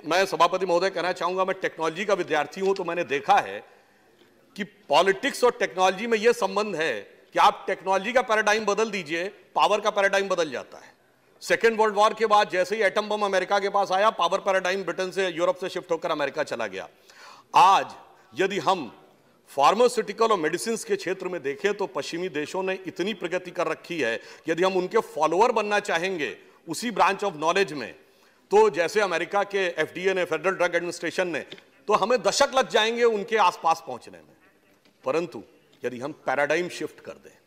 मैं सभापति महोदय कहना चाहूंगा, मैं टेक्नोलॉजी का विद्यार्थी हूं, तो मैंने देखा है कि पॉलिटिक्स और टेक्नोलॉजी में यह संबंध है कि आप टेक्नोलॉजी का पैराडाइम बदल दीजिए, पावर का पैराडाइम बदल जाता है। सेकेंड वर्ल्ड वॉर के बाद जैसे ही एटम बम अमेरिका के पास आया, पावर पैराडाइम ब्रिटेन से, यूरोप से शिफ्ट होकर अमेरिका चला गया। आज यदि हम फार्मास्यूटिकल और मेडिसिन के क्षेत्र में देखें तो पश्चिमी देशों ने इतनी प्रगति कर रखी है कि यदि हम उनके फॉलोअर बनना चाहेंगे उसी ब्रांच ऑफ नॉलेज में, तो जैसे अमेरिका के एफडीए ने, फेडरल ड्रग एडमिनिस्ट्रेशन ने, तो हमें दशक लग जाएंगे उनके आसपास पहुंचने में। परंतु यदि हम पैराडाइम शिफ्ट कर दें,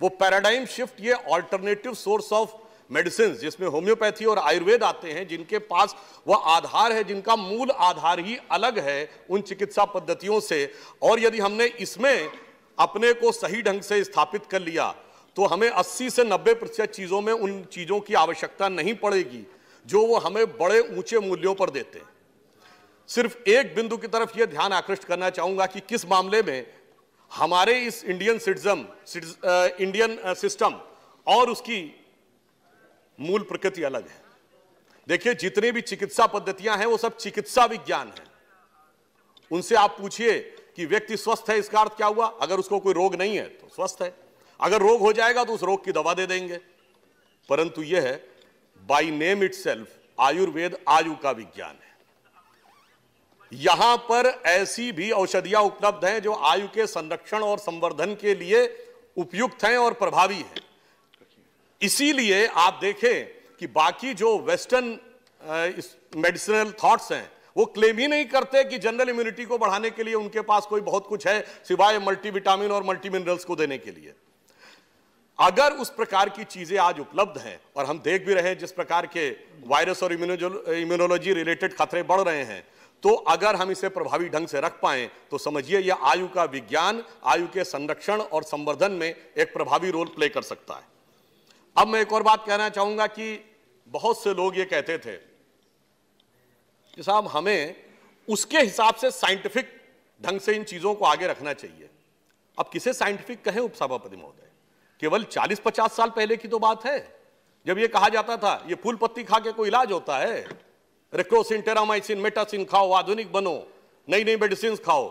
वो पैराडाइम शिफ्ट, ये ऑल्टरनेटिव सोर्स ऑफ मेडिसिन जिसमें होम्योपैथी और आयुर्वेद आते हैं, जिनके पास वह आधार है, जिनका मूल आधार ही अलग है उन चिकित्सा पद्धतियों से, और यदि हमने इसमें अपने को सही ढंग से स्थापित कर लिया तो हमें 80 से 90% चीजों में उन चीजों की आवश्यकता नहीं पड़ेगी जो वो हमें बड़े ऊंचे मूल्यों पर देते हैं। सिर्फ एक बिंदु की तरफ यह ध्यान आकृष्ट करना चाहूंगा कि किस मामले में हमारे इस इंडियन सिस्टम और उसकी मूल प्रकृति अलग है। देखिए, जितने भी चिकित्सा पद्धतियां हैं वो सब चिकित्सा विज्ञान है। उनसे आप पूछिए कि व्यक्ति स्वस्थ है, इसका अर्थ क्या हुआ? अगर उसको कोई रोग नहीं है तो स्वस्थ है, अगर रोग हो जाएगा तो उस रोग की दवा दे देंगे। परंतु यह है बाय नेम इटसेल्फ, आयुर्वेद आयु का विज्ञान है। यहां पर ऐसी भी औषधियां उपलब्ध हैं जो आयु के संरक्षण और संवर्धन के लिए उपयुक्त हैं और प्रभावी हैं। इसीलिए आप देखें कि बाकी जो वेस्टर्न मेडिसिनल थॉट्स हैं वो क्लेम ही नहीं करते कि जनरल इम्यूनिटी को बढ़ाने के लिए उनके पास कोई बहुत कुछ है सिवाय मल्टीविटामिन और मल्टी मिनरल्स को देने के लिए। अगर उस प्रकार की चीजें आज उपलब्ध हैं, और हम देख भी रहे हैं जिस प्रकार के वायरस और इम्यूनोलॉजी रिलेटेड खतरे बढ़ रहे हैं, तो अगर हम इसे प्रभावी ढंग से रख पाएं तो समझिए यह आयु का विज्ञान, आयु के संरक्षण और संवर्धन में एक प्रभावी रोल प्ले कर सकता है। अब मैं एक और बात कहना चाहूंगा कि बहुत से लोग ये कहते थे कि साहब हमें उसके हिसाब से साइंटिफिक ढंग से इन चीजों को आगे रखना चाहिए। अब किसे साइंटिफिक कहें उपसभापति महोदय? केवल 40-50 साल पहले की तो बात है जब यह कहा जाता था ये फूल पत्ती खा के कोई इलाज होता है, रेक्रोसिन, टेरामाइसिन, मेटासिन खाओ, आधुनिक बनो, नई नई मेडिसिन खाओ।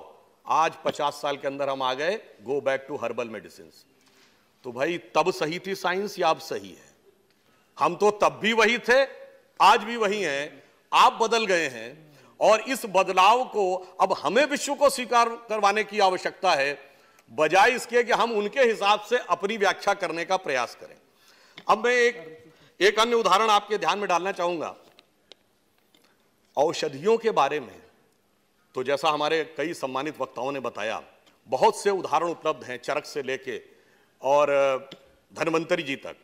आज 50 साल के अंदर हम आ गए go back to herbal medicine. तो भाई तब सही थी साइंस या अब सही है? हम तो तब भी वही थे, आज भी वही हैं, आप बदल गए हैं, और इस बदलाव को अब हमें विश्व को स्वीकार करवाने की आवश्यकता है, बजाय इसके कि हम उनके हिसाब से अपनी व्याख्या करने का प्रयास करें। अब मैं एक अन्य उदाहरण आपके ध्यान में डालना चाहूंगा औषधियों के बारे में। तो जैसा हमारे कई सम्मानित वक्ताओं ने बताया, बहुत से उदाहरण उपलब्ध हैं, चरक से लेके और धन्वंतरी जी तक।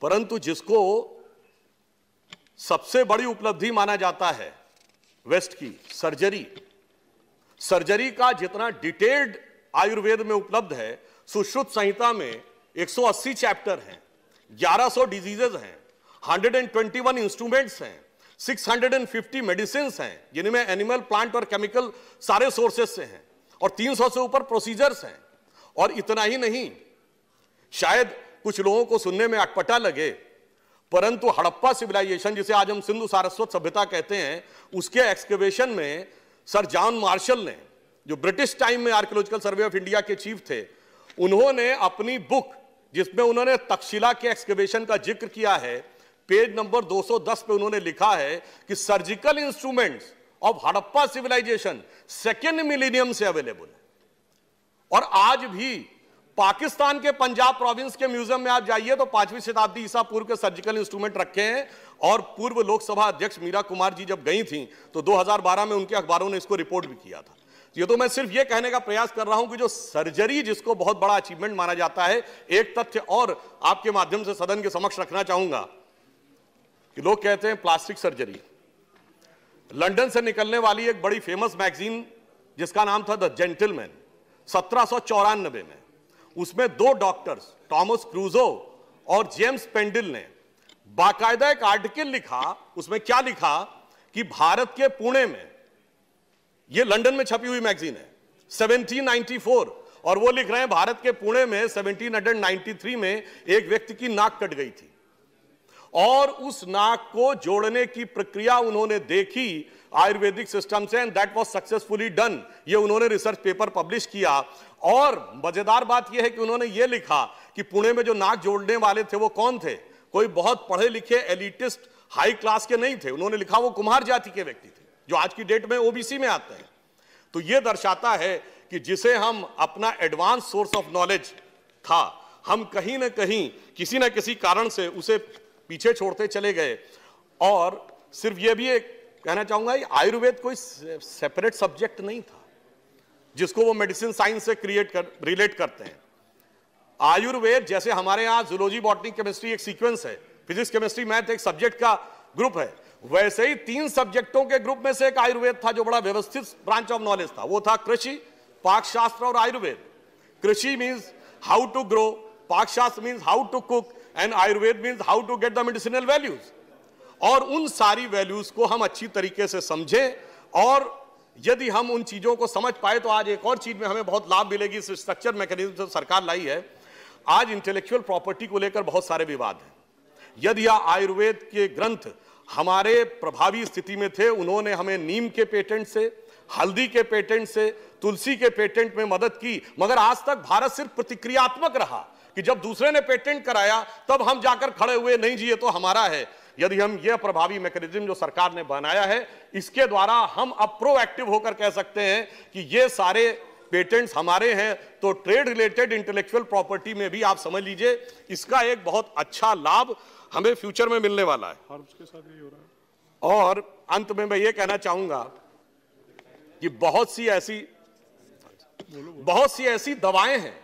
परंतु जिसको सबसे बड़ी उपलब्धि माना जाता है वेस्ट की, सर्जरी का जितना डिटेल्ड आयुर्वेद में उपलब्ध है, सुश्रुत संहिता में 180 चैप्टर हैं, 1100 डिजीजेज हैं, 121 इंस्ट्रूमेंट्स हैं, 650 मेडिसिन हैं जिनमें एनिमल, प्लांट और केमिकल सारे सोर्सेस से हैं, और 300 से ऊपर प्रोसीजर्स हैं। और इतना ही नहीं, शायद कुछ लोगों को सुनने में अटपटा लगे, परंतु हड़प्पा सिविलाइजेशन, जिसे आज हम सिंधु सारस्वत सभ्यता कहते हैं, उसके एक्सकेवेशन में सर जॉन मार्शल ने, जो ब्रिटिश टाइम में आर्कियोलॉजिकल सर्वे ऑफ इंडिया के चीफ थे, उन्होंने अपनी बुक जिसमें उन्होंने तक्षशिला के एक्सकेवेशन का जिक्र किया है, पेज नंबर 210 पे उन्होंने लिखा है कि surgical instruments of Harappa civilisation second millennium से अवेलेबल है। और आज भी पाकिस्तान के पंजाब प्रोविंस के म्यूजियम में आप जाइए तो 5वीं शताब्दी ईसा पूर्व के सर्जिकल इंस्ट्रूमेंट रखे हैं। और पूर्व लोकसभा अध्यक्ष मीरा कुमार जी जब गई थी तो 2012 में उनके अखबारों ने इसको रिपोर्ट भी किया था। ये तो मैं सिर्फ ये कहने का प्रयास कर रहा हूं कि जो सर्जरी, जिसको बहुत बड़ा अचीवमेंट माना जाता है, एक तथ्य और आपके माध्यम से सदन के समक्ष रखना चाहूंगा कि लोग कहते हैं प्लास्टिक सर्जरी। लंदन से निकलने वाली एक बड़ी फेमस मैगजीन जिसका नाम था द जेंटलमैन, 1794 में, उसमें 2 डॉक्टर्स टॉमस क्रूजो और जेम्स पेंडिल ने बाकायदा एक आर्टिकल लिखा। उसमें क्या लिखा कि भारत के पुणे में, यह लंदन में छपी हुई मैगजीन है, 1794, और वो लिख रहे हैं भारत के पुणे में 1793 में एक व्यक्ति की नाक कट गई थी और उस नाक को जोड़ने की प्रक्रिया उन्होंने देखी आयुर्वेदिक सिस्टम से, and that was successfully done. ये उन्होंने रिसर्च पेपर पब्लिश किया। और मजेदार बात यह है कि उन्होंने ये लिखा कि पुणे में जो नाक जोड़ने वाले थे वो कौन थे, कोई बहुत पढ़े लिखे एलिटिस्ट हाई क्लास के नहीं थे। उन्होंने लिखा वो कुम्हार जाति के व्यक्ति थे, जो आज की डेट में ओबीसी में आते हैं। तो यह दर्शाता है कि जिसे हम अपना एडवांस सोर्स ऑफ नॉलेज था, हम कहीं ना कहीं किसी ना किसी कारण से उसे पीछे छोड़ते चले गए। और सिर्फ यह भी एक कहना चाहूंगा, आयुर्वेद कोई सेपरेट सब्जेक्ट नहीं था जिसको वो मेडिसिन साइंस से रिलेट करते हैं। आयुर्वेद जैसे हमारे यहां जूलॉजी, बॉटनी, केमिस्ट्री एक सीक्वेंस है, फिजिक्स, केमिस्ट्री, मैथ एक सब्जेक्ट का ग्रुप है, वैसे ही 3 सब्जेक्टों के ग्रुप में से एक आयुर्वेद था जो बड़ा व्यवस्थित ब्रांच ऑफ नॉलेज था। वो था कृषि, पाकशास्त्र और आयुर्वेद। कृषि मीन्स हाउ टू ग्रो, पाकशास्त्र means how to cook, and Ayurveda means how to get the medicinal values. और उन सारी वैल्यूज को हम अच्छी तरीके से समझें, और यदि हम उन चीजों को समझ पाए तो आज एक और चीज में हमें बहुत लाभ मिलेगी। इस स्ट्रक्चर मैकेनिज्म जो सरकार लाई है, आज इंटेलेक्चुअल प्रॉपर्टी को लेकर बहुत सारे विवाद हैं। यदि आयुर्वेद के ग्रंथ हमारे प्रभावी स्थिति में थे, उन्होंने हमें नीम के पेटेंट से, हल्दी के पेटेंट से, तुलसी के पेटेंट में मदद की, मगर आज तक भारत सिर्फ प्रतिक्रियात्मक रहा कि जब दूसरे ने पेटेंट कराया तब हम जाकर खड़े हुए, नहीं जी ये तो हमारा है। यदि हम यह प्रभावी मैकेनिज्म जो सरकार ने बनाया है, इसके द्वारा हम अब प्रोएक्टिव होकर कह सकते हैं कि ये सारे पेटेंट्स हमारे हैं, तो ट्रेड रिलेटेड इंटेलेक्चुअल प्रॉपर्टी में भी आप समझ लीजिए इसका एक बहुत अच्छा लाभ हमें फ्यूचर में मिलने वाला है। के साथ यही हो रहा है। और अंत में मैं ये कहना चाहूंगा कि बहुत सी ऐसी दवाएं हैं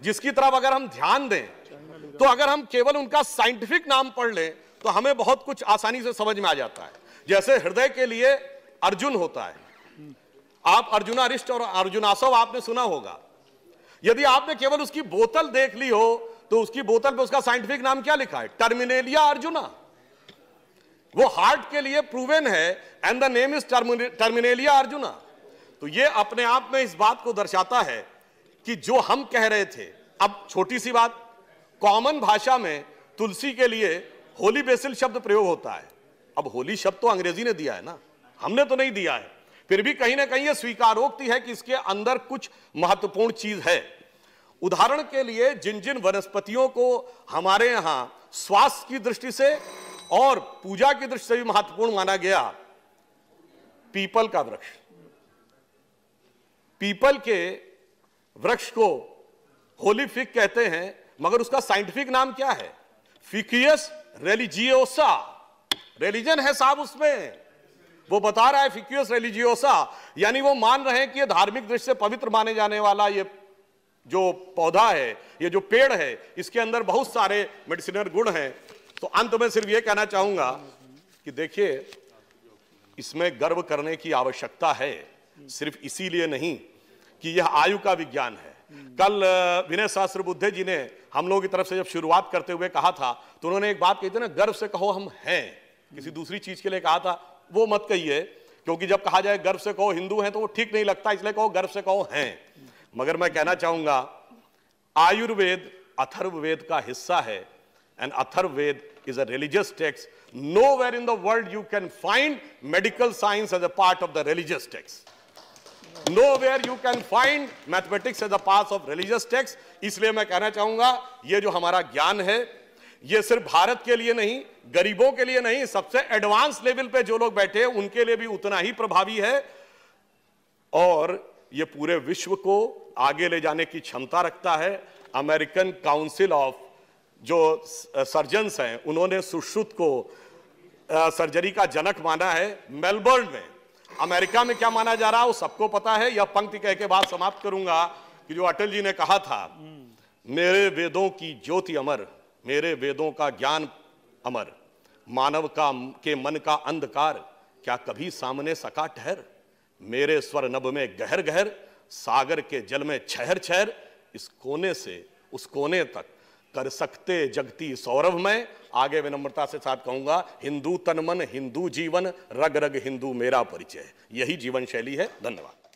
जिसकी तरफ अगर हम ध्यान दें, तो अगर हम केवल उनका साइंटिफिक नाम पढ़ लें तो हमें बहुत कुछ आसानी से समझ में आ जाता है। जैसे हृदय के लिए अर्जुन होता है, आप अर्जुनारिष्ट और अर्जुनासव आपने सुना होगा। यदि आपने केवल उसकी बोतल देख ली हो तो उसकी बोतल पे उसका साइंटिफिक नाम क्या लिखा है? टर्मिनेलिया अर्जुना। वो हार्ट के लिए प्रूवन है, and the name is Terminalia arjuna. तो ये अपने आप में इस बात को दर्शाता है कि जो हम कह रहे थे, अब छोटी सी बात, कॉमन भाषा में तुलसी के लिए होली बेसिल शब्द प्रयोग होता है। अब होली शब्द तो अंग्रेजी ने दिया है ना, हमने तो नहीं दिया है, फिर भी कहीं ना कहीं यह स्वीकारोक्ति है कि इसके अंदर कुछ महत्वपूर्ण चीज है। उदाहरण के लिए जिन जिन वनस्पतियों को हमारे यहां स्वास्थ्य की दृष्टि से और पूजा की दृष्टि से भी महत्वपूर्ण माना गया, पीपल का वृक्ष, पीपल के वृक्ष को होली फिग कहते हैं, मगर उसका साइंटिफिक नाम क्या है? फिकियस रिलीजियोसा। रिलीजन है साहब उसमें, वो बता रहा है फिकियस रिलीजियोसा, यानी वो मान रहे हैं कि ये धार्मिक दृष्टि से पवित्र माने जाने वाला ये जो पौधा है, ये जो पेड़ है, इसके अंदर बहुत सारे मेडिसिनल गुण हैं। तो अंत में सिर्फ ये कहना चाहूंगा कि देखिए, इसमें गर्व करने की आवश्यकता है, सिर्फ इसीलिए नहीं कि यह आयु का विज्ञान है। कल विनय सहस्त्रबुद्धे जी ने हम लोगों की तरफ से जब शुरुआत करते हुए कहा था, तो उन्होंने एक बात कही थी ना, गर्व से कहो हम हैं। किसी दूसरी चीज के लिए कहा था, वो मत कहिए, क्योंकि जब कहा जाए गर्व से कहो हिंदू हैं तो वो ठीक नहीं लगता, इसलिए कहो गर्व से कहो हैं। मगर मैं कहना चाहूंगा, आयुर्वेद अथर्ववेद का हिस्सा है, and Atharvaveda is a religious text. Nowhere in the world you can find medical science as a part of the religious text. Nowhere you can find mathematics as a part of religious text. इसलिए मैं कहना चाहूंगा, ये जो हमारा ज्ञान है, ये सिर्फ भारत के लिए नहीं, गरीबों के लिए नहीं, सबसे एडवांस लेवल पे जो लोग बैठे हैं उनके लिए भी उतना ही प्रभावी है, और ये पूरे विश्व को आगे ले जाने की क्षमता रखता है। अमेरिकन काउंसिल ऑफ जो सर्जन्स हैं, उन्होंने सुश्रुत को सर्जरी का जनक माना है। मेलबर्न में, अमेरिका में क्या माना जा रहा है वो सबको पता है। यह पंक्ति कह के बात समाप्त करूंगा कि जो अटल जी ने कहा था, मेरे वेदों की ज्योति अमर, मेरे वेदों का ज्ञान अमर, मानव का के मन का अंधकार क्या कभी सामने सका ठहर, मेरे स्वर नभ में गहर गहर, सागर के जल में छहर छहर, इस कोने से उस कोने तक कर सकते जगती सौरभ में। आगे विनम्रता से साथ कहूंगा, हिंदू तन मन, हिंदू जीवन, रग रग हिंदू मेरा परिचय, यही जीवन शैली है। धन्यवाद।